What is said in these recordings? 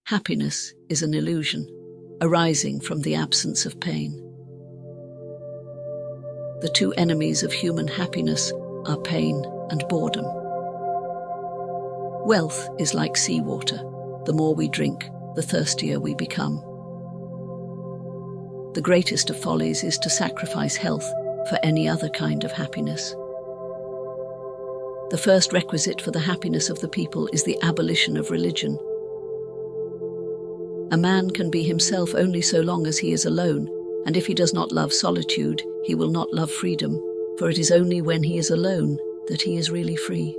Happiness is an illusion, arising from the absence of pain. The two enemies of human happiness are pain and boredom. Wealth is like seawater. The more we drink, the thirstier we become. The greatest of follies is to sacrifice health for any other kind of happiness. The first requisite for the happiness of the people is the abolition of religion. A man can be himself only so long as he is alone, and if he does not love solitude, he will not love freedom, for it is only when he is alone that he is really free.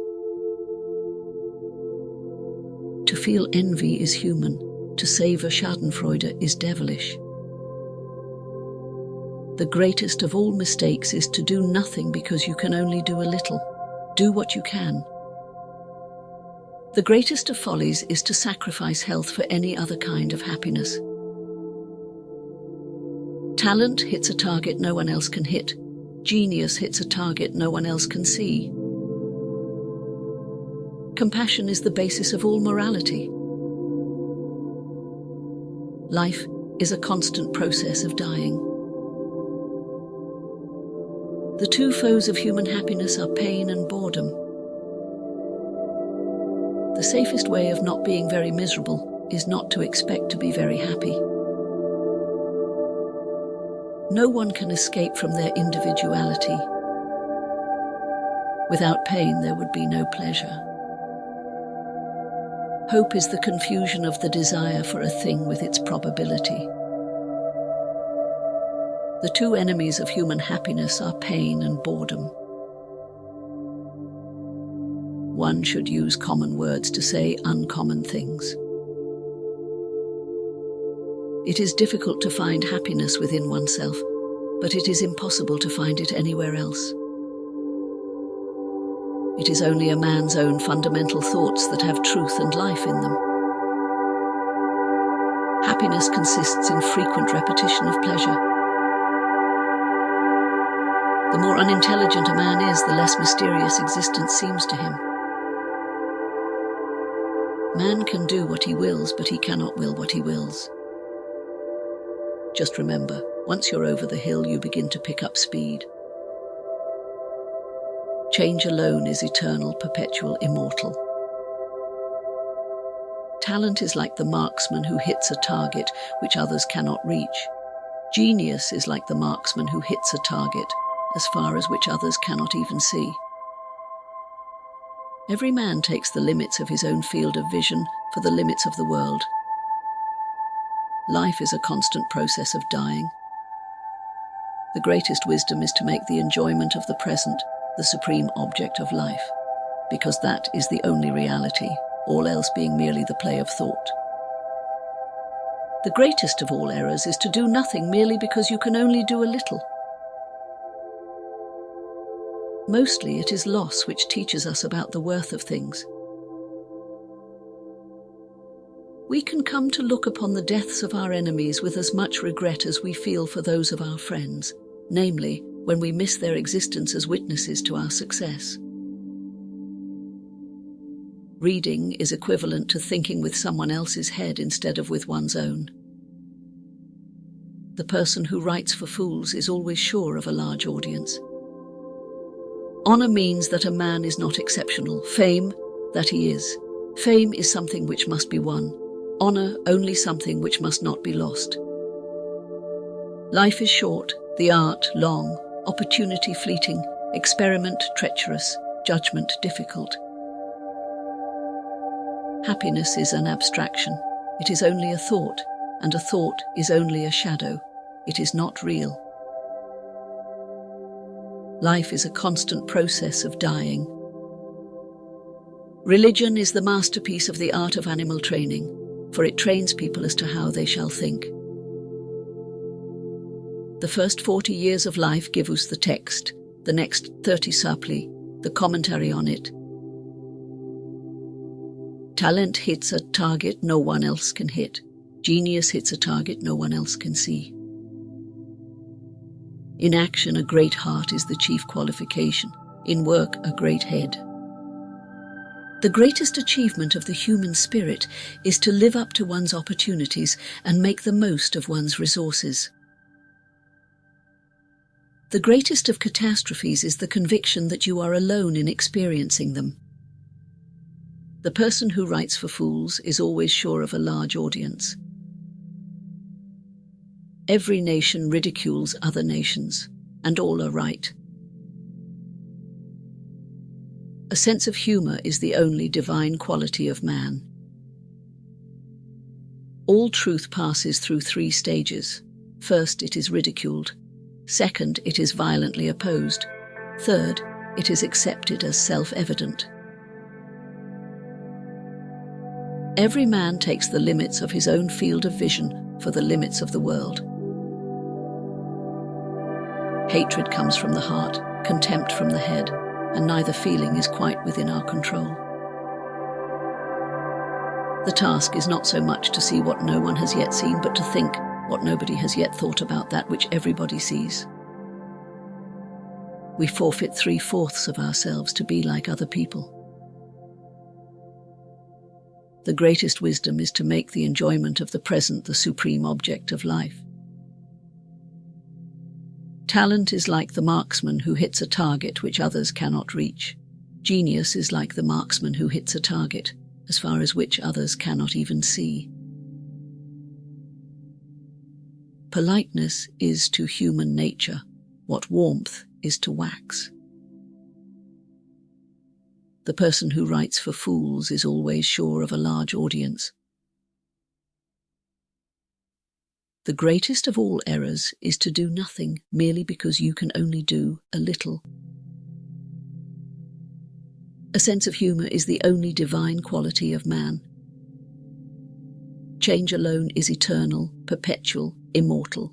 To feel envy is human, to savor schadenfreude is devilish. The greatest of all mistakes is to do nothing because you can only do a little. Do what you can. The greatest of follies is to sacrifice health for any other kind of happiness. Talent hits a target no one else can hit. Genius hits a target no one else can see. Compassion is the basis of all morality. Life is a constant process of dying. The two foes of human happiness are pain and boredom. The safest way of not being very miserable is not to expect to be very happy. No one can escape from their individuality. Without pain, there would be no pleasure. Hope is the confusion of the desire for a thing with its probability. The two enemies of human happiness are pain and boredom. One should use common words to say uncommon things. It is difficult to find happiness within oneself, but it is impossible to find it anywhere else. It is only a man's own fundamental thoughts that have truth and life in them. Happiness consists in frequent repetition of pleasure. The more unintelligent a man is, the less mysterious existence seems to him. Man can do what he wills, but he cannot will what he wills. Just remember, once you're over the hill, you begin to pick up speed. Change alone is eternal, perpetual, immortal. Talent is like the marksman who hits a target which others cannot reach. Genius is like the marksman who hits a target as far as which others cannot even see. Every man takes the limits of his own field of vision for the limits of the world. Life is a constant process of dying. The greatest wisdom is to make the enjoyment of the present the supreme object of life, because that is the only reality, all else being merely the play of thought. The greatest of all errors is to do nothing merely because you can only do a little. Mostly it is loss which teaches us about the worth of things. We can come to look upon the deaths of our enemies with as much regret as we feel for those of our friends, namely, when we miss their existence as witnesses to our success. Reading is equivalent to thinking with someone else's head instead of with one's own. The person who writes for fools is always sure of a large audience. Honor means that a man is not exceptional. Fame, that he is. Fame is something which must be won. Honor, only something which must not be lost. Life is short, the art long, opportunity fleeting, experiment treacherous, judgment difficult. Happiness is an abstraction. It is only a thought, and a thought is only a shadow. It is not real. Life is a constant process of dying. Religion is the masterpiece of the art of animal training, for it trains people as to how they shall think. The first 40 years of life give us the text, the next 30 suppli, the commentary on it. Talent hits a target no one else can hit. Genius hits a target no one else can see. In action, a great heart is the chief qualification. In work, a great head. The greatest achievement of the human spirit is to live up to one's opportunities and make the most of one's resources. The greatest of catastrophes is the conviction that you are alone in experiencing them. The person who writes for fools is always sure of a large audience. Every nation ridicules other nations, and all are right. A sense of humor is the only divine quality of man. All truth passes through 3 stages. First, it is ridiculed. Second, it is violently opposed. Third, it is accepted as self-evident. Every man takes the limits of his own field of vision for the limits of the world. Hatred comes from the heart, contempt from the head, and neither feeling is quite within our control. The task is not so much to see what no one has yet seen, but to think what nobody has yet thought about that which everybody sees. We forfeit 3/4 of ourselves to be like other people. The greatest wisdom is to make the enjoyment of the present the supreme object of life. Talent is like the marksman who hits a target which others cannot reach. Genius is like the marksman who hits a target as far as which others cannot even see. Politeness is to human nature what warmth is to wax. The person who writes for fools is always sure of a large audience. The greatest of all errors is to do nothing merely because you can only do a little. A sense of humor is the only divine quality of man. Change alone is eternal, perpetual, immortal,